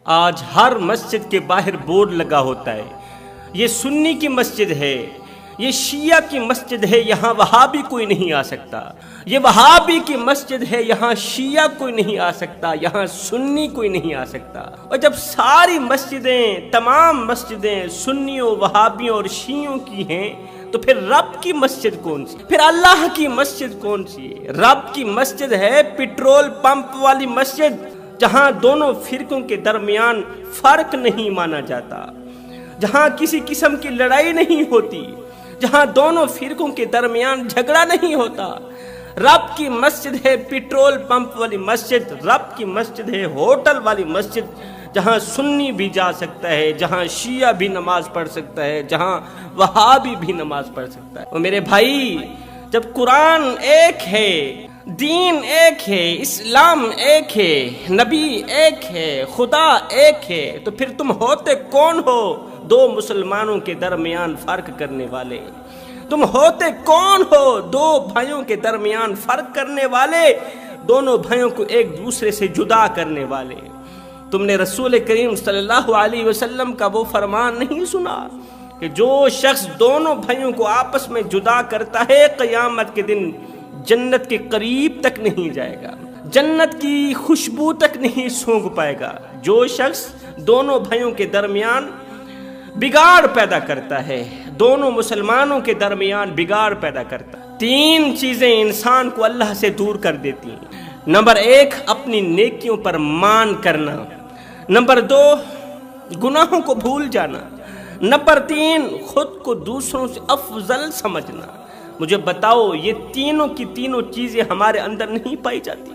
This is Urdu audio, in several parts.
آج ہر مسجد کے باہر بورڈ لگا ہوتا ہے، یہ سنی کی مسجد ہے، یہ شیعہ کی مسجد ہے، یہاں وہابی کوئی نہیں آ سکتا، یہ وہابی کی مسجد ہے، یہاں شیعہ کوئی نہیں آ سکتا، یہاں سنی کوئی نہیں آ سکتا۔ اور جب ساری مسجدیں، تمام مسجدیں سنیوں، وہابیوں اور شیعوں کی ہیں تو پھر رب کی مسجد کون سی؟ پھر اللہ کی مسجد کون سی؟ رب کی مسجد ہے پٹرول پمپ والی مسجد، جہاں دونوں فرقوں کے درمیان فرق نہیں مانا جاتا، جہاں کسی قسم کی لڑائی نہیں ہوتی، جہاں دونوں فرقوں کے درمیان جھگڑا نہیں ہوتا۔ رب کی مسجد ہے پٹرول پمپ والی مسجد، رب کی مسجد ہے ہوٹل والی مسجد، جہاں سنی بھی جا سکتا ہے، جہاں شیعہ بھی نماز پڑھ سکتا ہے، جہاں وہابی بھی نماز پڑھ سکتا ہے۔ اور میرے بھائی، جب قرآن ایک ہے، دین ایک ہے، اسلام ایک ہے، نبی ایک ہے، خدا ایک ہے، تو پھر تم ہوتے کون ہو دو مسلمانوں کے درمیان فرق کرنے والے؟ تم ہوتے کون ہو دو بھائیوں کے درمیان فرق کرنے والے، دونوں بھائیوں کو ایک دوسرے سے جدا کرنے والے؟ تم نے رسول کریم صلی اللہ علیہ وسلم کا وہ فرمان نہیں سنا کہ جو شخص دونوں بھائیوں کو آپس میں جدا کرتا ہے قیامت کے دن جنت کے قریب تک نہیں جائے گا، جنت کی خوشبو تک نہیں سونگھ پائے گا۔ جو شخص دونوں بھائیوں کے درمیان بگاڑ پیدا کرتا ہے، دونوں مسلمانوں کے درمیان بگاڑ پیدا کرتا ہے، تین چیزیں انسان کو اللہ سے دور کر دیتی ہیں۔ نمبر 1، اپنی نیکیوں پر مان کرنا۔ نمبر 2، گناہوں کو بھول جانا۔ نمبر 3، خود کو دوسروں سے افضل سمجھنا۔ مجھے بتاؤ، یہ تینوں کی تینوں چیزیں ہمارے اندر نہیں پائی جاتی؟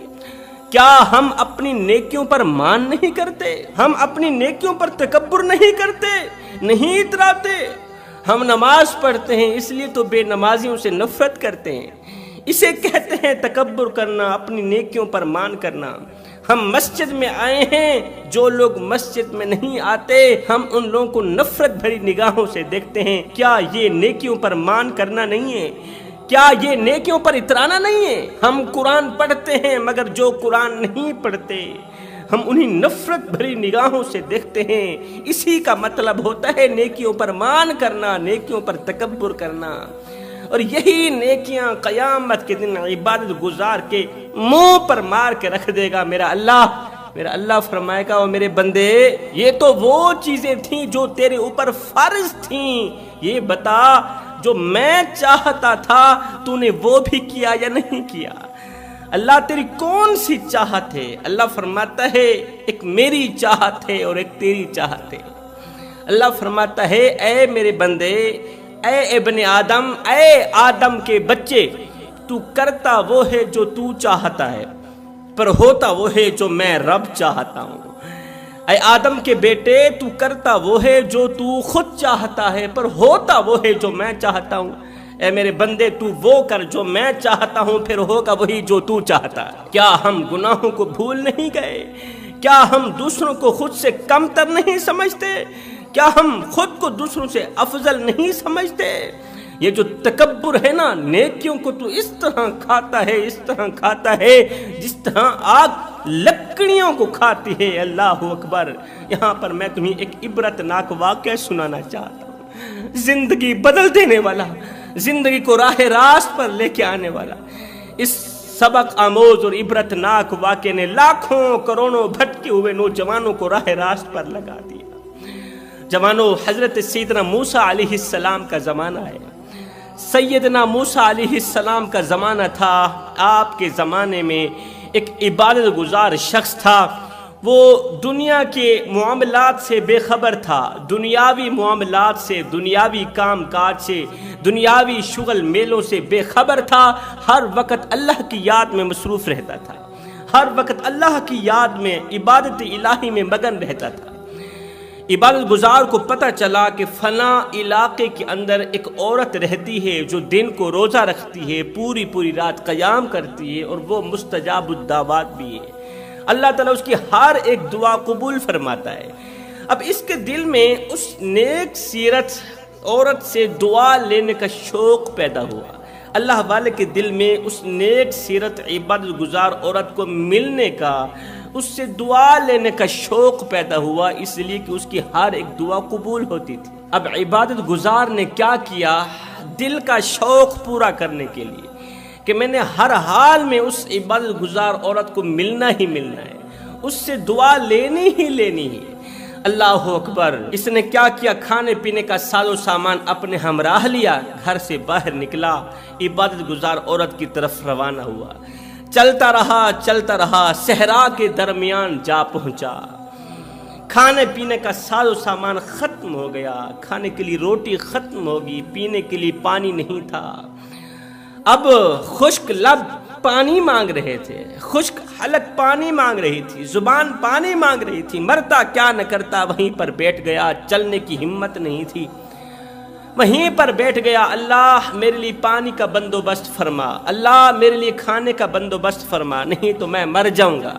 کیا ہم اپنی نیکیوں پر مان نہیں کرتے؟ ہم اپنی نیکیوں پر تکبر نہیں کرتے، نہیں اتراتے؟ ہم نماز پڑھتے ہیں اس لیے تو بے نمازیوں سے نفرت کرتے ہیں، اسے کہتے ہیں تکبر کرنا، اپنی نیکیوں پر مان کرنا۔ ہم مسجد میں آئے ہیں، جو لوگ مسجد میں نہیں آتے ہم ان لوگوں کو نفرت بھری نگاہوں سے دیکھتے ہیں۔ کیا یہ نیکیوں پر مان کرنا نہیں ہے؟ کیا یہ نیکیوں پر اترانا نہیں ہے؟ ہم قرآن پڑھتے ہیں مگر جو قرآن نہیں پڑھتے ہم انہیں نفرت بھری نگاہوں سے دیکھتے ہیں۔ اسی کا مطلب ہوتا ہے نیکیوں پر مان کرنا، نیکیوں پر تکبر کرنا۔ اور یہی نیکیاں قیامت کے دن عبادت گزار کے منہ پر مار کے رکھ دے گا میرا اللہ فرمائے گا، اور میرے بندے، یہ تو وہ چیزیں تھیں جو تیرے اوپر فرض تھیں، یہ بتا جو میں چاہتا تھا تو نے وہ بھی کیا یا نہیں کیا؟ اللہ تیری کون سی چاہت ہے؟ اللہ فرماتا ہے ایک میری چاہت ہے اور ایک تیری چاہت ہے۔ اللہ فرماتا ہے اے میرے بندے، اے ابن آدم، اے آدم کے بچے، تو کرتا وہ ہے جو تو چاہتا ہے، پر ہوتا وہ ہے جو میں رب چاہتا ہوں۔ اے آدم کے بیٹے، تو کرتا وہ ہے جو تو خود چاہتا ہے، پر ہوتا وہ ہے جو میں چاہتا ہوں۔ اے میرے بندے، تو وہ کر جو میں چاہتا ہوں، پھر ہوگا وہی جو تو چاہتا ہے۔ کیا ہم گناہوں کو بھول نہیں گئے؟ کیا ہم دوسروں کو خود سے کم تر نہیں سمجھتے؟ کیا ہم خود کو دوسروں سے افضل نہیں سمجھتے؟ یہ جو تکبر ہے نا، نیکیوں کو تو اس طرح کھاتا ہے، اس طرح کھاتا ہے جس طرح آگ لکڑیوں کو کھاتی ہے۔ اللہ اکبر۔ یہاں پر میں تمہیں ایک عبرتناک واقعہ سنانا چاہتا ہوں، زندگی بدل دینے والا، زندگی کو راہ راست پر لے کے آنے والا۔ اس سبق آموز اور عبرتناک واقعے نے لاکھوں کروڑوں بھٹکے ہوئے نوجوانوں کو راہ راست پر لگا دیا۔ جوانوں، حضرت سیدنا موسیٰ علیہ السلام کا زمانہ ہے۔ سیدنا موسیٰ علیہ السلام کا زمانہ تھا۔ آپ کے زمانے میں ایک عبادت گزار شخص تھا، وہ دنیا کے معاملات سے بے خبر تھا، دنیاوی معاملات سے، دنیاوی کام کاج سے، دنیاوی شغل میلوں سے بے خبر تھا، ہر وقت اللہ کی یاد میں مصروف رہتا تھا، ہر وقت اللہ کی یاد میں، عبادت الہی میں مگن رہتا تھا۔ عبادت گزار کو پتہ چلا کہ فلاں علاقے کے اندر ایک عورت رہتی ہے جو دن کو روزہ رکھتی ہے، پوری رات قیام کرتی ہے، اور وہ مستجاب الدعوات بھی ہے، اللہ تعالیٰ اس کی ہر ایک دعا قبول فرماتا ہے۔ اب اس کے دل میں اس نیک سیرت عورت سے دعا لینے کا شوق پیدا ہوا۔ اللہ والے کے دل میں اس نیک سیرت عبادت گزار عورت کو ملنے کا، اس سے دعا لینے کا شوق پیدا ہوا، اس لیے کہ اس کی ہر ایک دعا قبول ہوتی تھی۔ اب عبادت گزار نے کیا کیا؟ دل کا شوق پورا کرنے کے لیے کہ میں نے ہر حال میں اس عبادت گزار عورت کو ملنا ہی ملنا ہے، اس سے دعا لینی ہی لینی ہے۔ اللہ اکبر! اس نے کیا کیا؟ کھانے پینے کا ساز و سامان اپنے ہمراہ لیا، گھر سے باہر نکلا، عبادت گزار عورت کی طرف روانہ ہوا، چلتا رہا، صحرا کے درمیان جا پہنچا۔ کھانے پینے کا ساز و سامان ختم ہو گیا، کھانے کے لیے روٹی ختم ہوگی، پینے کے لیے پانی نہیں تھا۔ اب خشک لب پانی مانگ رہے تھے، خشک حلق پانی مانگ رہی تھی، زبان پانی مانگ رہی تھی، مرتا کیا نہ کرتا وہیں پر بیٹھ گیا، چلنے کی ہمت نہیں تھی، وہیں پر بیٹھ گیا۔ اللہ میرے لیے پانی کا بندوبست فرما، اللہ میرے لیے کھانے کا بندوبست فرما، نہیں تو میں مر جاؤں گا۔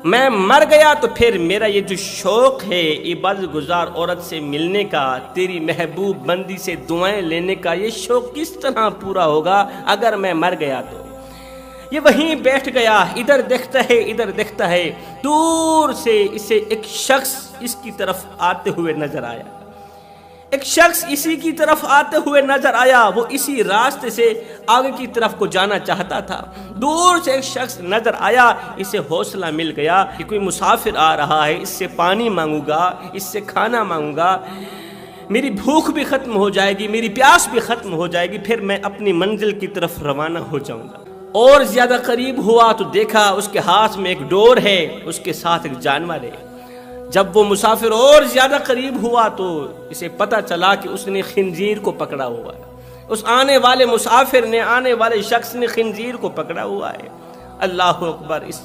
میں مر گیا تو پھر میرا یہ جو شوق ہے عبادت گزار عورت سے ملنے کا، تیری محبوب بندی سے دعائیں لینے کا، یہ شوق کس طرح پورا ہوگا اگر میں مر گیا تو؟ یہ وہیں بیٹھ گیا، ادھر دیکھتا ہے، دور سے اسے ایک شخص اس کی طرف آتے ہوئے نظر آیا، ایک شخص اسی کی طرف آتے ہوئے نظر آیا، وہ اسی راستے سے آگے کی طرف کو جانا چاہتا تھا۔ دور سے ایک شخص نظر آیا، اسے حوصلہ مل گیا کہ کوئی مسافر آ رہا ہے، اس سے پانی مانگوں گا، اس سے کھانا مانگوں گا، میری بھوک بھی ختم ہو جائے گی، میری پیاس بھی ختم ہو جائے گی، پھر میں اپنی منزل کی طرف روانہ ہو جاؤں گا۔ اور زیادہ قریب ہوا تو دیکھا اس کے ہاتھ میں ایک ڈور ہے، اس کے ساتھ ایک جانور ہے۔ جب وہ مسافر اور زیادہ قریب ہوا تو اسے پتہ چلا کہ اس نے خنزیر کو پکڑا ہوا ہے، اس آنے والے مسافر نے، آنے والے شخص نے خنزیر کو پکڑا ہوا ہے۔ اللہ اکبر! اس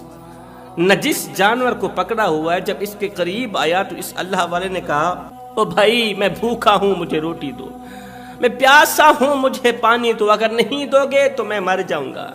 نجس جانور کو پکڑا ہوا ہے۔ جب اس کے قریب آیا تو اس اللہ والے نے کہا، او بھائی میں بھوکا ہوں، مجھے روٹی دو، میں پیاسا ہوں، مجھے پانی دو، اگر نہیں دو گے تو میں مر جاؤں گا،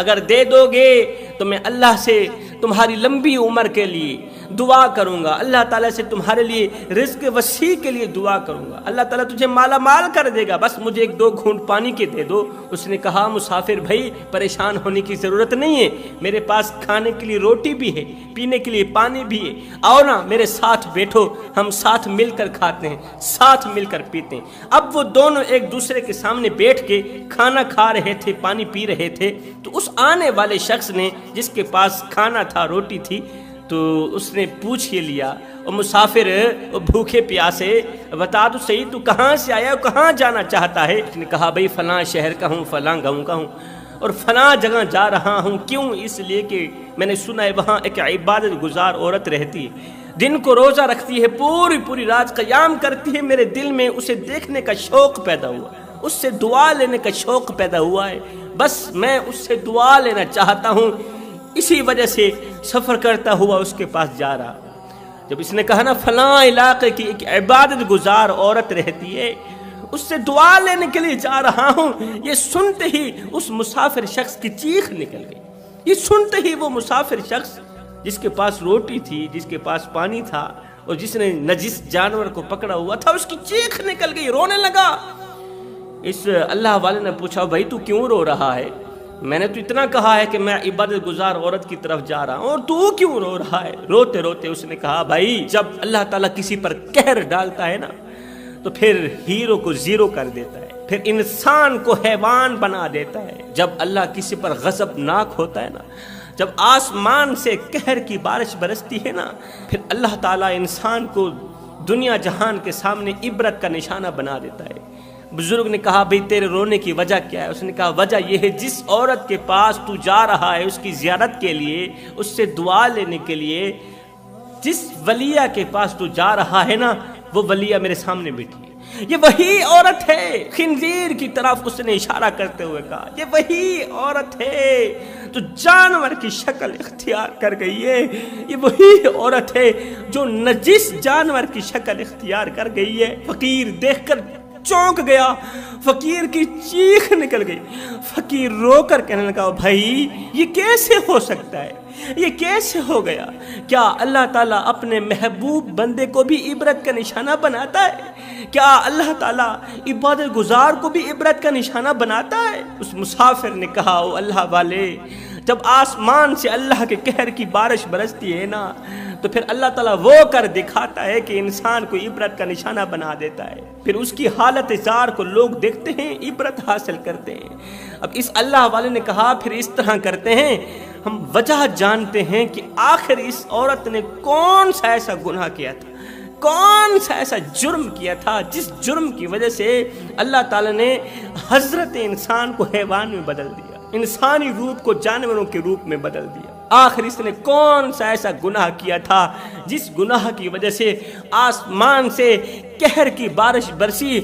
اگر دے دو گے تو میں اللہ سے تمہاری لمبی عمر کے لیے دعا کروں گا، اللہ تعالیٰ سے تمہارے لیے رزق وسیع کے لیے دعا کروں گا، اللہ تعالیٰ تجھے مالا مال کر دے گا، بس مجھے ایک دو گھونٹ پانی کے دے دو۔ اس نے کہا، مسافر بھائی پریشان ہونے کی ضرورت نہیں ہے، میرے پاس کھانے کے لیے روٹی بھی ہے، پینے کے لیے پانی بھی ہے، آؤ نا میرے ساتھ بیٹھو، ہم ساتھ مل کر کھاتے ہیں، ساتھ مل کر پیتے ہیں۔ اب وہ دونوں ایک دوسرے کے سامنے بیٹھ کے کھانا کھا رہے تھے، پانی پی رہے تھے، تو اس آنے والے شخص نے جس کے پاس کھانا تھا، روٹی تھی، تو اس نے پوچھ لیا، او مسافر، او بھوکے پیاسے، بتا تو صحیح تو کہاں سے آیا، کہاں جانا چاہتا ہے؟ اس نے کہا، بھئی فلاں شہر کا ہوں، فلاں گاؤں کا ہوں، اور فلاں جگہ جا رہا ہوں۔ کیوں؟ اس لیے کہ میں نے سنا ہے وہاں ایک عبادت گزار عورت رہتی ہے، دن کو روزہ رکھتی ہے، پوری رات قیام کرتی ہے، میرے دل میں اسے دیکھنے کا شوق پیدا ہوا، اس سے دعا لینے کا شوق پیدا ہوا ہے، بس میں اس سے دعا لینا چاہتا ہوں، اسی وجہ سے سفر کرتا ہوا اس کے پاس جا رہا۔ جب اس نے کہا نا فلاں علاقے کی ایک عبادت گزار عورت رہتی ہے، اس سے دعا لینے کے لیے جا رہا ہوں، یہ سنتے ہی اس مسافر شخص کی چیخ نکل گئی۔ یہ سنتے ہی وہ مسافر شخص جس کے پاس روٹی تھی، جس کے پاس پانی تھا، اور جس نے نجس جانور کو پکڑا ہوا تھا، اس کی چیخ نکل گئی، رونے لگا۔ اس اللہ والے نے پوچھا، بھائی تو کیوں رو رہا ہے؟ میں نے تو اتنا کہا ہے کہ میں عبادت گزار عورت کی طرف جا رہا ہوں، اور تو کیوں رو رہا ہے؟ روتے روتے اس نے کہا، بھائی جب اللہ تعالیٰ کسی پر قہر ڈالتا ہے نا تو پھر ہیرو کو زیرو کر دیتا ہے، پھر انسان کو حیوان بنا دیتا ہے۔ جب اللہ کسی پر غضبناک ہوتا ہے نا، جب آسمان سے قہر کی بارش برستی ہے نا، پھر اللہ تعالیٰ انسان کو دنیا جہان کے سامنے عبرت کا نشانہ بنا دیتا ہے۔ بزرگ نے کہا، بھئی تیرے رونے کی وجہ کیا ہے؟ اس نے کہا، وجہ یہ ہے جس عورت کے پاس تو جا رہا ہے اس کی زیارت کے لیے، اس سے دعا لینے کے لیے، جس ولیہ کے پاس تو جا رہا ہے نا، وہ ولیہ میرے سامنے بیٹھی ہے، یہ وہی عورت ہے۔ خنزیر کی طرف اس نے اشارہ کرتے ہوئے کہا، یہ وہی عورت ہے جو جانور کی شکل اختیار کر گئی ہے، یہ وہی عورت ہے جو نجس جانور کی شکل اختیار کر گئی ہے۔ فقیر دیکھ کر چونک گیا، فقیر کی چیخ نکل گئی، فقیر رو کر کہنے لگا، بھائی یہ کیسے ہو سکتا ہے، یہ کیسے ہو گیا؟ کیا اللہ تعالیٰ اپنے محبوب بندے کو بھی عبرت کا نشانہ بناتا ہے؟ کیا اللہ تعالیٰ عبادت گزار کو بھی عبرت کا نشانہ بناتا ہے؟ اس مسافر نے کہا، او اللہ والے، جب آسمان سے اللہ کے قہر کی بارش برستی ہے نا تو پھر اللہ تعالیٰ وہ کر دکھاتا ہے کہ انسان کو عبرت کا نشانہ بنا دیتا ہے، پھر اس کی حالت زار کو لوگ دیکھتے ہیں، عبرت حاصل کرتے ہیں۔ اب اس اللہ والے نے کہا پھر اس طرح کرتے ہیں، ہم وجہ جانتے ہیں کہ آخر اس عورت نے کون سا ایسا گناہ کیا تھا، کون سا ایسا جرم کیا تھا جس جرم کی وجہ سے اللہ تعالیٰ نے حضرت انسان کو حیوان میں بدل دیا، انسانی روپ کو جانوروں کے روپ میں بدل دیا۔ آخر اس نے کون سا ایسا گناہ کیا تھا جس گناہ کی وجہ سے آسمان سے قہر کی بارش برسی